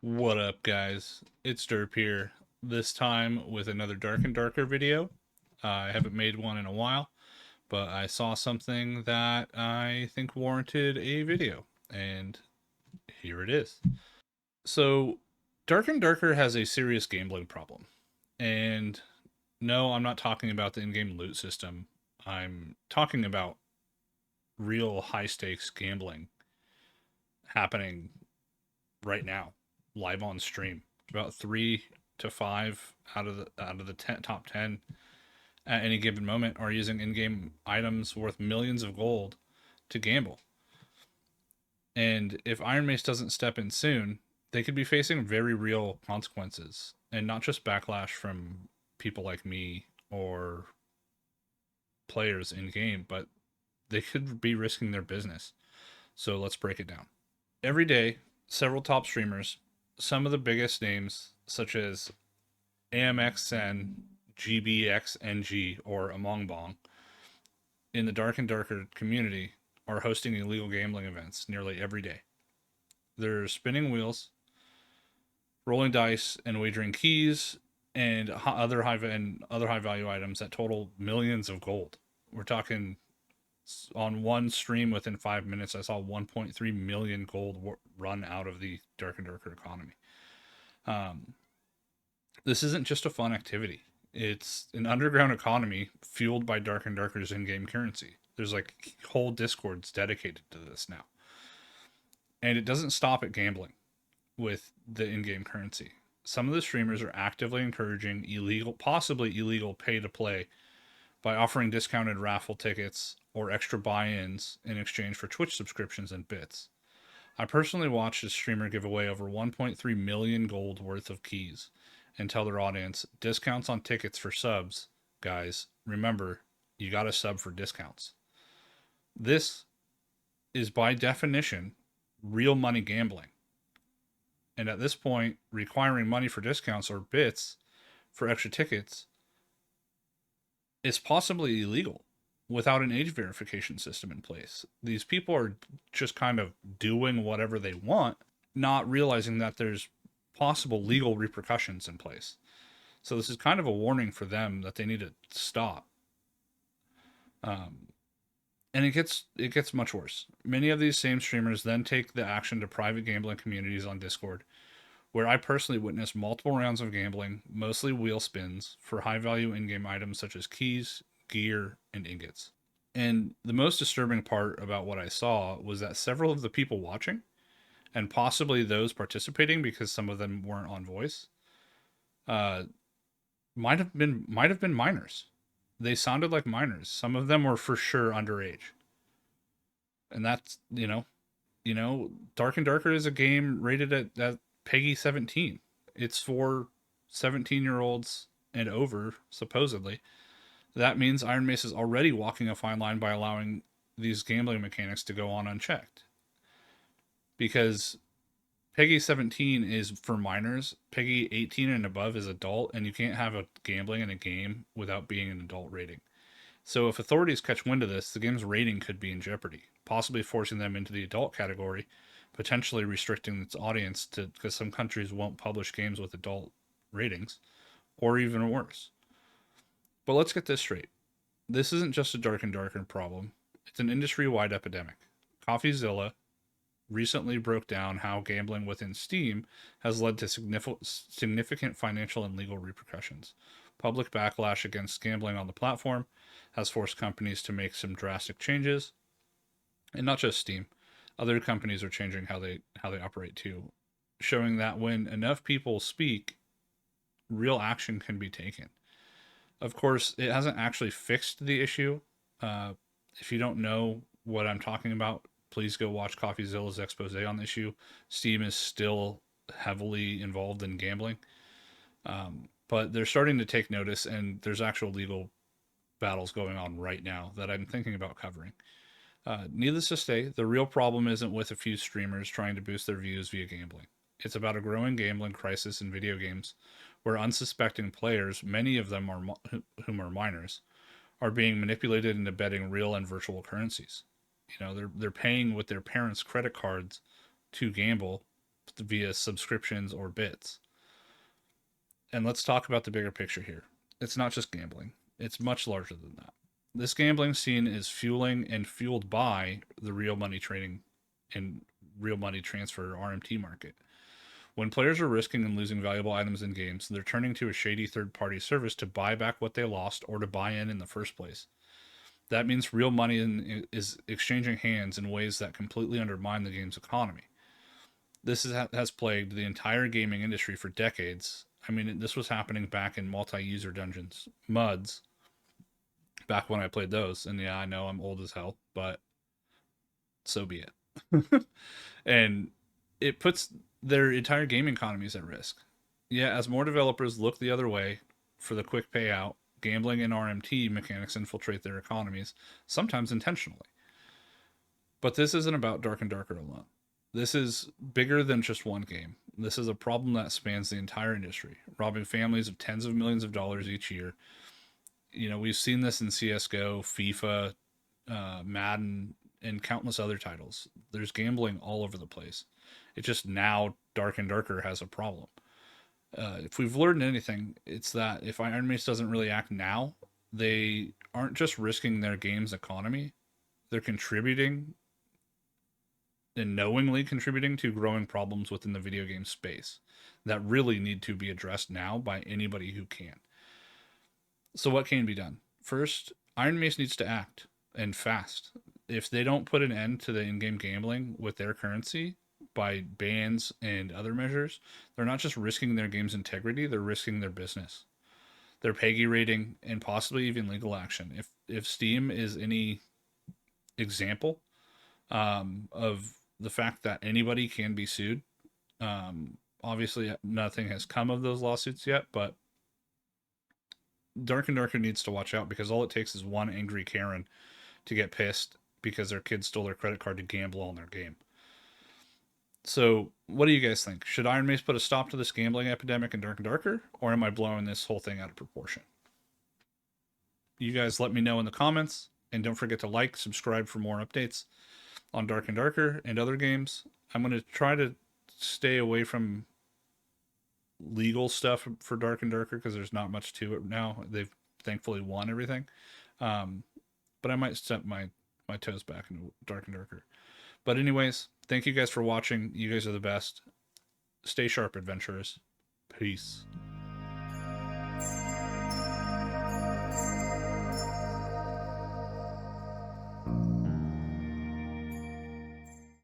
What up, guys? It's Derp here, this time with another Dark and Darker video. I haven't made one in a while, but I saw something that I think warranted a video, and here it is. So, Dark and Darker has a serious gambling problem. And no, I'm not talking about the in game loot system, I'm talking about real high stakes gambling happening right now, live on stream. About 3 to 5 out of the top 10 at any given moment are using in-game items worth millions of gold to gamble. And if IronMace doesn't step in soon, they could be facing very real consequences, and not just backlash from people like me or players in game, but they could be risking their business. So let's break it down. Every day, several top streamers, some of the biggest names such as AMXN, GBXNG, or Among Bong in the Dark and Darker community are hosting illegal gambling events nearly every day. They're spinning wheels, rolling dice, and wagering keys and other high value items that total millions of gold. We're talking on one stream within 5 minutes. I saw 1.3 million gold run out of the Dark and Darker economy. Um, this isn't just a fun activity. It's an underground economy fueled by Dark and Darker's in-game currency. There's like whole discords dedicated to this now. And it doesn't stop at gambling with the in-game currency. Some of the streamers are actively encouraging illegal, possibly illegal pay to play by offering discounted raffle tickets or extra buy-ins in exchange for Twitch subscriptions and bits. I personally watched a streamer give away over 1.3 million gold worth of keys and tell their audience discounts on tickets for subs. Guys, remember, you got to sub for discounts. This is by definition real money gambling. And at this point, requiring money for discounts or bits for extra tickets is possibly illegal without an age verification system in place. These people are just kind of doing whatever they want, not realizing that there's possible legal repercussions in place. So this is kind of a warning for them that they need to stop. Um, and it gets much worse. Many of these same streamers then take the action to private gambling communities on Discord, where I personally witnessed multiple rounds of gambling, mostly wheel spins, for high value in game items such as keys, gear, and ingots. And the most disturbing part about what I saw was that several of the people watching, and possibly those participating because some of them weren't on voice, uh, might have been minors. They sounded like minors. Some of them were for sure underage, and that's Dark and Darker is a game rated at PEGI 17. It's for 17-year-olds and over, supposedly. That means IronMace is already walking a fine line by allowing these gambling mechanics to go on unchecked. Because PEGI 17 is for minors, PEGI 18 and above is adult, and you can't have a gambling in a game without being an adult rating. So if authorities catch wind of this, the game's rating could be in jeopardy, possibly forcing them into the adult category, potentially restricting its audience to because some countries won't publish games with adult ratings, or even worse. But let's get this straight. This isn't just a Dark and Darker problem. It's an industry-wide epidemic. Coffeezilla recently broke down how gambling within Steam has led to significant financial and legal repercussions. Public backlash against gambling on the platform has forced companies to make some drastic changes, and not just Steam. Other companies are changing how they operate too, showing that when enough people speak, real action can be taken. Of course, it hasn't actually fixed the issue. Uh, if you don't know what I'm talking about, please go watch Coffeezilla's expose on the issue. Steam is still heavily involved in gambling, but they're starting to take notice, and there's actual legal battles going on right now that I'm thinking about covering. Needless to say, the real problem isn't with a few streamers trying to boost their views via gambling. It's about a growing gambling crisis in video games where unsuspecting players, many of them whom are minors, are being manipulated into betting real and virtual currencies. They're paying with their parents' credit cards to gamble, via subscriptions or bits. And let's talk about the bigger picture here. It's not just gambling, it's much larger than that. This gambling scene is fueling and fueled by the real money trading and real money transfer RMT market. When players are risking and losing valuable items in games, they're turning to a shady third party service to buy back what they lost or to buy in the first place. That means real money is exchanging hands in ways that completely undermine the game's economy. This has plagued the entire gaming industry for decades. I mean, this was happening back in multi-user dungeons, MUDs, back when I played those. And yeah, I know I'm old as hell, but so be it. And it puts their entire gaming economies at risk. Yeah, as more developers look the other way for the quick payout, gambling and RMT mechanics infiltrate their economies, sometimes intentionally. But this isn't about Dark and Darker alone. This is bigger than just one game. This is a problem that spans the entire industry, robbing families of tens of millions of dollars each year. You know, we've seen this in CSGO, FIFA, Madden, and countless other titles. There's gambling all over the place. It's just now Dark and Darker has a problem. If we've learned anything, it's that if IronMace doesn't really act now, they aren't just risking their game's economy, they're contributing and knowingly contributing to growing problems within the video game space that really need to be addressed now by anybody who can. So what can be done? First, IronMace needs to act, and fast. If they don't put an end to the in-game gambling with their currency by bans and other measures, they're not just risking their game's integrity, they're risking their business, their PEGI rating, and possibly even legal action. If Steam is any example of the fact that anybody can be sued, obviously nothing has come of those lawsuits yet, but Dark and Darker needs to watch out, because all it takes is one angry Karen to get pissed because their kid stole their credit card to gamble on their game. So, what do you guys think? Should IronMace put a stop to this gambling epidemic in Dark and Darker, or am I blowing this whole thing out of proportion? You guys let me know in the comments, and don't forget to like, subscribe for more updates on Dark and Darker and other games. I'm going to try to stay away from legal stuff for Dark and Darker because there's not much to it now. They've thankfully won everything. But I might step my toes back into Dark and Darker. But anyways, thank you guys for watching. You guys are the best. Stay sharp, adventurers. Peace.